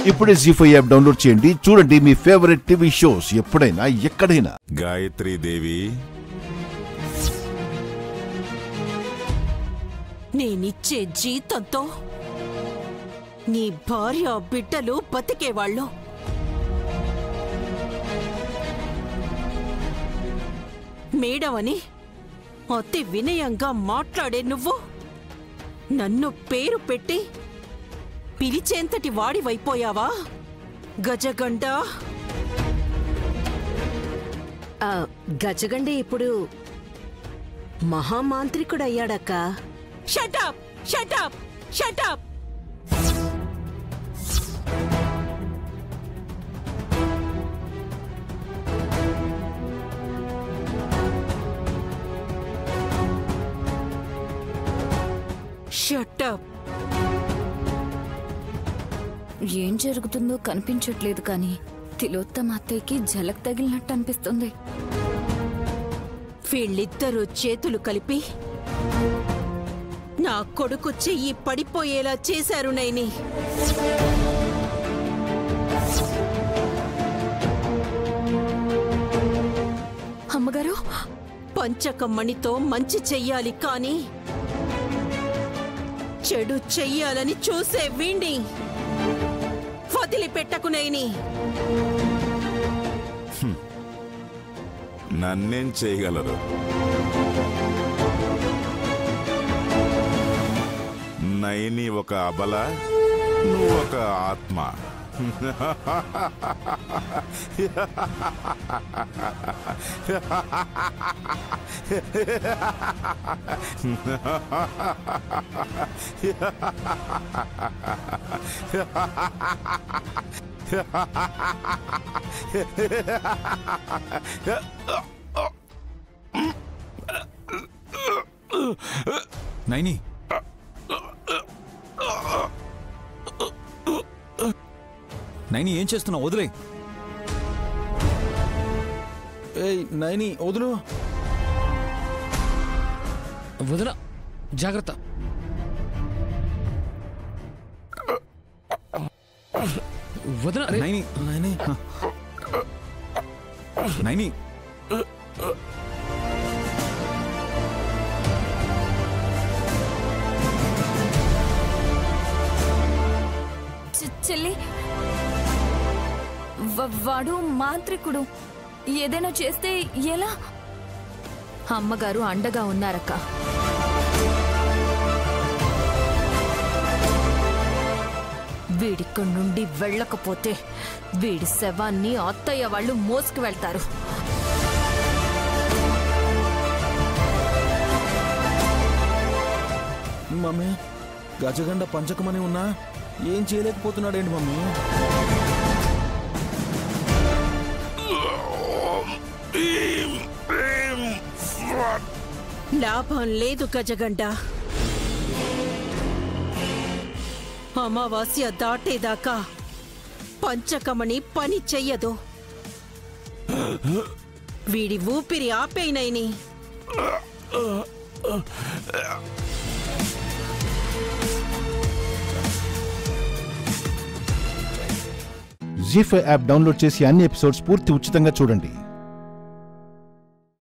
ఇప్పుడే జీ5 app download చేయండి. చూడండి మీ ఫేవరెట్ టీవీ షోస్ ఎప్పుడైనా ఎక్కడైనా. గాయత్రి దేవి, నేనిచ్చే జీతంతో నీ భార్య బిడ్డలు బతికేవాళ్ళు. మేడమని అతి వినయంగా మాట్లాడే నువ్వు నన్ను పేరు పెట్టి పిలిచేంతటి వాడివైపోయావా గజగండ? గజగండ ఇప్పుడు మహామాంత్రికుడయ్యాడక్క. Shut up shut up shut up! షటప్! ఏం జరుగుతుందో కనిపించట్లేదు కానీ తిలోత్తమ అత్తయ్యకి జలక్ తగిలినట్టు అనిపిస్తుంది. వీళ్ళిద్దరూ చేతులు కలిపి నా కొడుకు చెయ్యి పడిపోయేలా చేశారు నైని. అమ్మగారు, పంచకమ్మణితో మంచి చెయ్యాలి కానీ చెడు చెయ్యాలని చూసే వీణ్ణి వదిలిపెట్టకు నైని. నన్నేం చేయగలరు? నైని ఒక అబల, నువ్వు ఒక ఆత్మ. నైని, నైని ఏం చేస్తున్నావు? వదిలే. ఏయ్ నైని, వదులు. వదల, జాగ్రత్త. వదల నైని. నైని, నైని. చెల్లి, వాడు మాంత్రికుడు. ఏదైనా చేస్తే ఎలా? అమ్మగారు అండగా ఉన్నారక్క. వీడిక్కడి నుండి వెళ్ళకపోతే వీడి శవాన్ని అత్తయ్య వాళ్ళు మోసుకు వెళ్తారు. మమ్మీ, గజగండ పంచకమని ఉన్నా ఏం చేయలేకపోతున్నాడేంటి మమ్మీ? లాభం లేదు గజగండ. అమావాస్య దాటేదాకా పంచకమణి పని చెయ్యదు. వీడి ఊపిరి ఆపేనైని. జీ5 యాప్ డౌన్లోడ్ చేసి అన్ని ఎపిసోడ్స్ పూర్తి ఉచితంగా చూడండి.